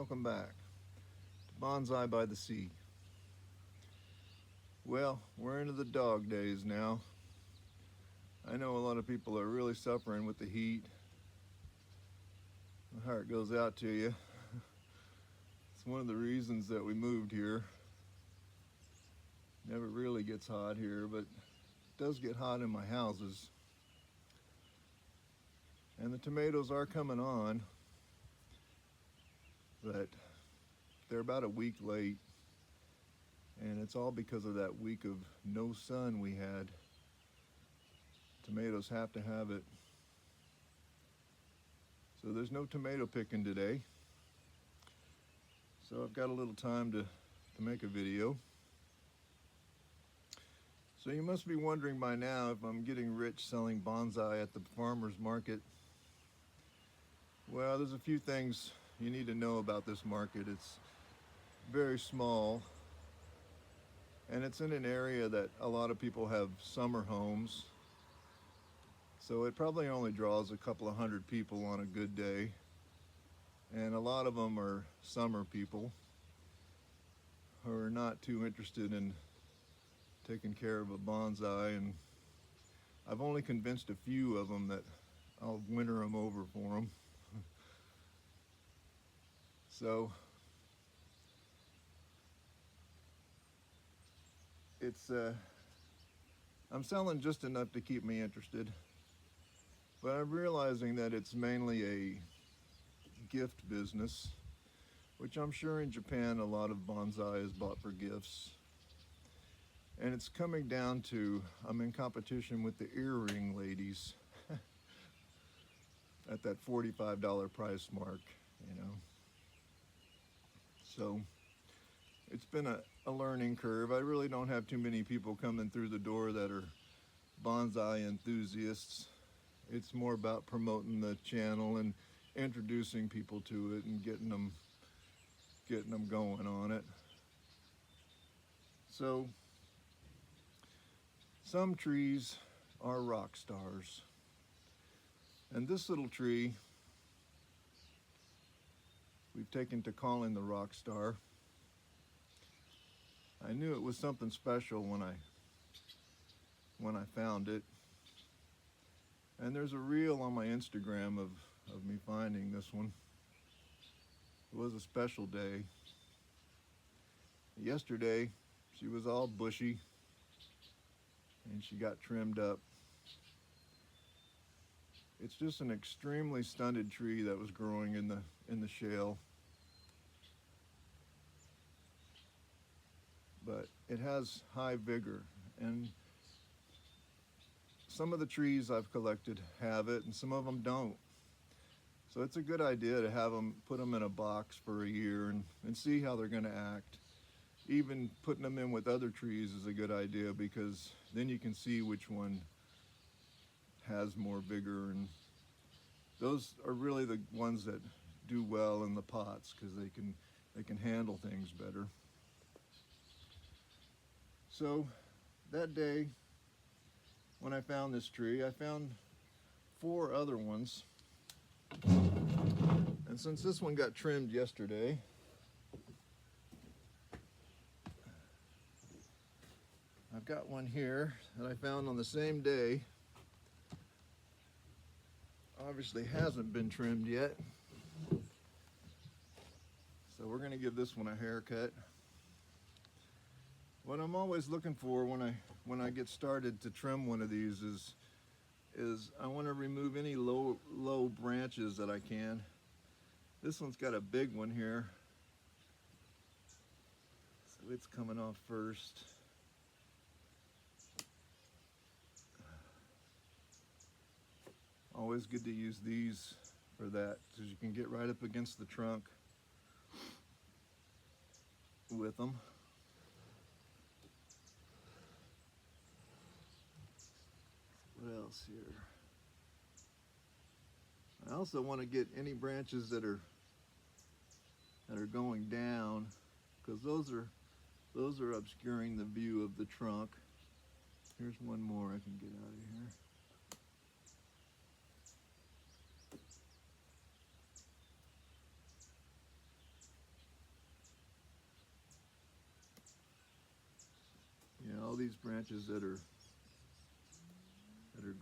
welcome back to Bonsai by the Sea. Well, we're into the dog days now. I know a lot of people are really suffering with the heat. My heart goes out to you. It's one of the reasons that we moved here. Never really gets hot here, but it does get hot in my houses. And the tomatoes are coming on, but they're about a week late. And it's all because of that week of no sun we had. Tomatoes have to have it. So there's no tomato picking today. So I've got a little time to make a video. So you must be wondering by now if I'm getting rich selling bonsai at the farmer's market. Well, there's a few things you need to know about this market. It's very small, and it's in an area that a lot of people have summer homes. So it probably only draws a couple of hundred people on a good day. And a lot of them are summer people who are not too interested in taking care of a bonsai. And I've only convinced a few of them that I'll winter them over for them. So I'm selling just enough to keep me interested, but I'm realizing that it's mainly a gift business, which I'm sure in Japan a lot of bonsai is bought for gifts. And it's coming down to, I'm in competition with the earring ladies at that $45 price mark, you know. So it's been a learning curve. I really don't have too many people coming through the door that are bonsai enthusiasts. It's more about promoting the channel and introducing people to it and getting them going on it. So some trees are rock stars. And this little tree we've taken to calling the rock star. I knew it was something special when I found it. And there's a reel on my Instagram of me finding this one. It was a special day. Yesterday, she was all bushy and she got trimmed up. It's just an extremely stunted tree that was growing in the shale. But it has high vigor, and some of the trees I've collected have it and some of them don't. So it's a good idea to have them, put them in a box for a year and see how they're going to act. Even putting them in with other trees is a good idea, because then you can see which one has more vigor, and those are really the ones that do well in the pots because they can handle things better. So that day when I found this tree, I found 4 other ones. And since this one got trimmed yesterday, I've got one here that I found on the same day. Obviously hasn't been trimmed yet. So we're going to give this one a haircut. What I'm always looking for when I get started to trim one of these is I want to remove any low branches that I can. This one's got a big one here, so it's coming off first. Always good to use these for that, because you can get right up against the trunk with them. What else here? I also want to get any branches that are going down, because those are obscuring the view of the trunk. Here's one more I can get out of here. these branches that are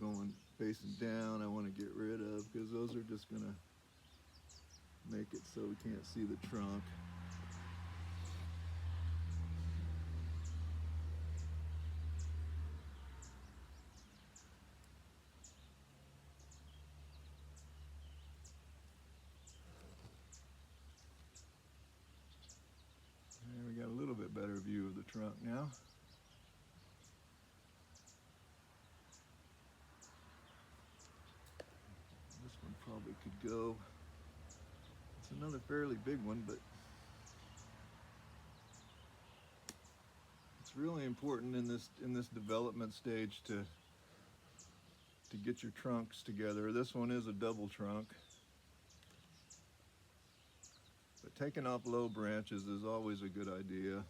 going facing down I want to get rid of, because those are just going to make it so we can't see the trunk. And we got a little bit better view of the trunk now. This one probably could go. It's another fairly big one, but it's really important in this development stage to get your trunks together. This one is a double trunk, but taking off low branches is always a good idea.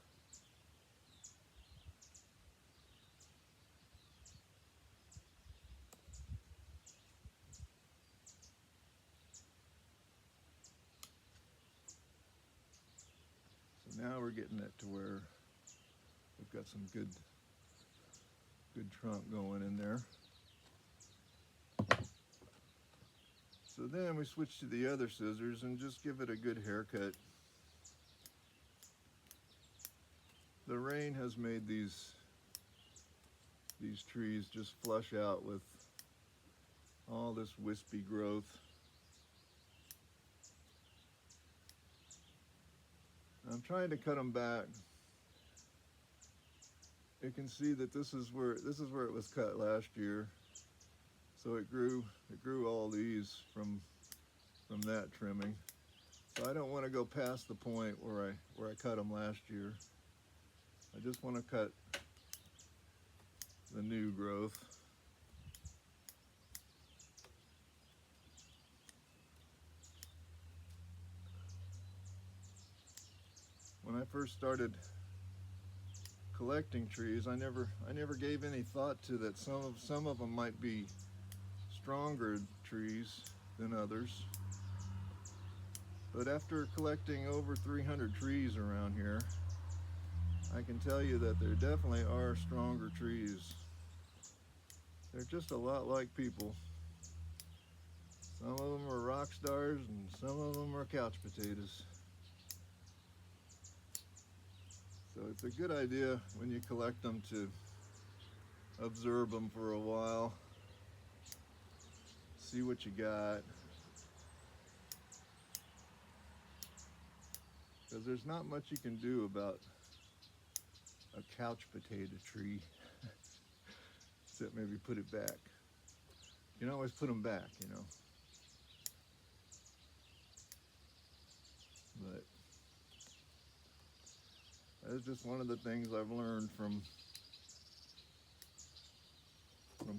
So now we're getting it to where we've got some good trunk going in there. So then we switch to the other scissors and just give it a good haircut. The rain has made these trees just flush out with all this wispy growth. I'm trying to cut them back. You can see that this is where it was cut last year. So it grew all these from that trimming. So I don't want to go past the point where I cut them last year. I just want to cut the new growth. When I first started collecting trees, I never gave any thought to that some of them might be stronger trees than others. But after collecting over 300 trees around here, I can tell you that there definitely are stronger trees. They're just a lot like people. Some of them are rock stars and some of them are couch potatoes. So it's a good idea when you collect them to observe them for a while. See what you got. Because there's not much you can do about a couch potato tree, except maybe put it back. You can always put them back, you know. But that's just one of the things I've learned from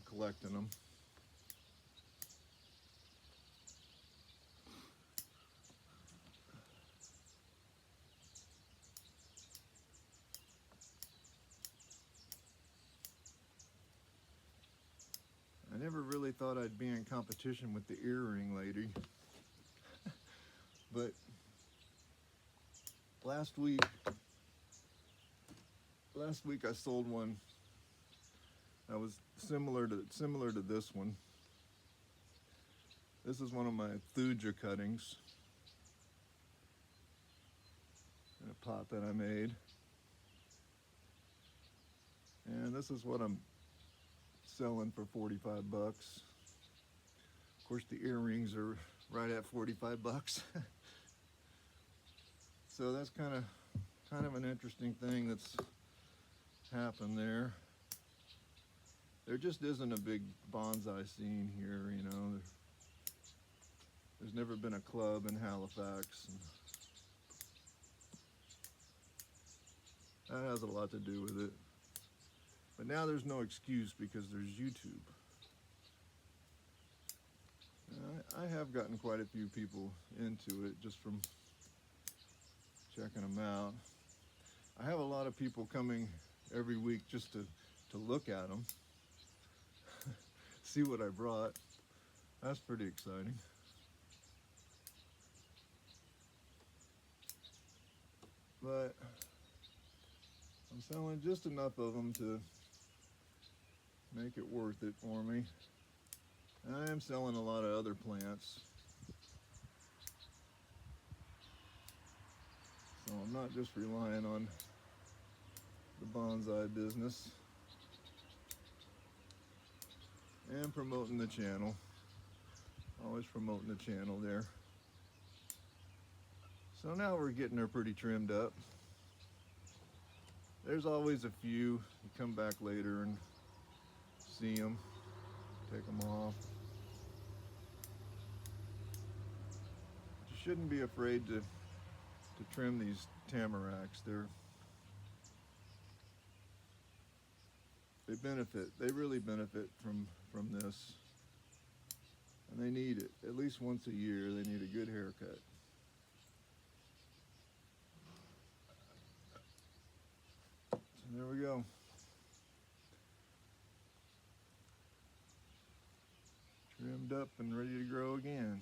collecting them. I never really thought I'd be in competition with the earring lady. But last week I sold one that was similar to this one. This is one of my thuja cuttings in a pot that I made. And this is what I'm selling for 45 bucks. Of course, the earrings are right at 45 bucks. So that's kind of an interesting thing that's happened there. There just isn't a big bonsai scene here, you know. There's never been a club in Halifax. And that has a lot to do with it. But now there's no excuse because there's YouTube. I have gotten quite a few people into it just from checking them out. I have a lot of people coming every week just to look at them, see what I brought. That's pretty exciting. But I'm selling just enough of them to make it worth it for me. And I am selling a lot of other plants, so I'm not just relying on the bonsai business. And promoting the channel. Always promoting the channel there. So now we're getting her pretty trimmed up. There's always a few. You come back later and see them, take them off. You shouldn't be afraid to trim these tamaracks. They benefit. They really benefit from this, and they need it at least once a year. They need a good haircut. So there we go. Trimmed up and ready to grow again.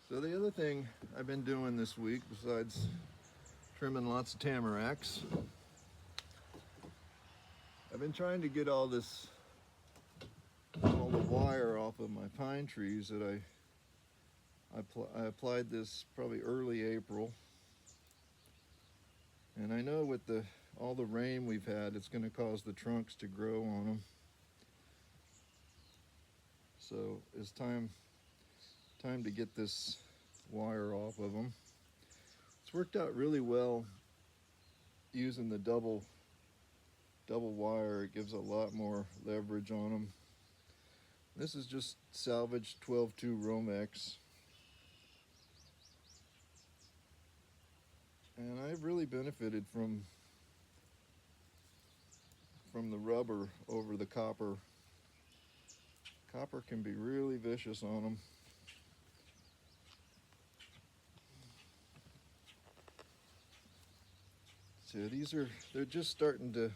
So the other thing I've been doing this week, besides trimming lots of tamaracks, I've been trying to get all the wire off of my pine trees that I applied this probably early April. And I know with all the rain we've had, it's going to cause the trunks to grow on them. So it's time to get this wire off of them. It's worked out really well using the double wire. It gives a lot more leverage on them. This is just salvaged 12-2 Romex. And I've really benefited from the rubber over the copper. Copper can be really vicious on them. So they're just starting to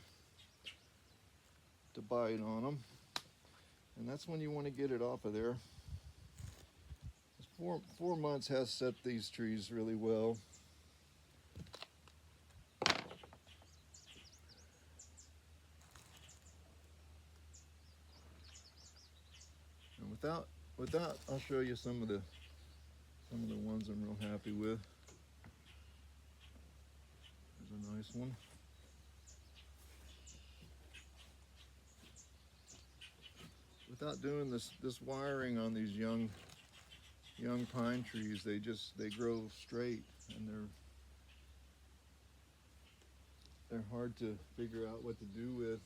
bite on them. And that's when you want to get it off of there. 4 months has set these trees really well. And without, I'll show you some of the ones I'm real happy with. There's a nice one. Without doing this wiring on these young pine trees, they grow straight, and they're hard to figure out what to do with.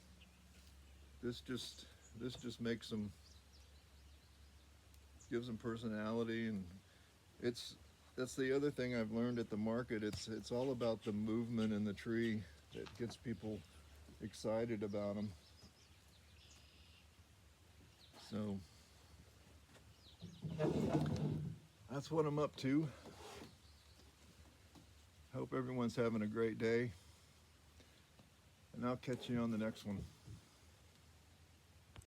This just makes them, gives them personality, and that's the other thing I've learned at the market. It's all about the movement in the tree that gets people excited about them. So that's what I'm up to. Hope everyone's having a great day, and I'll catch you on the next one.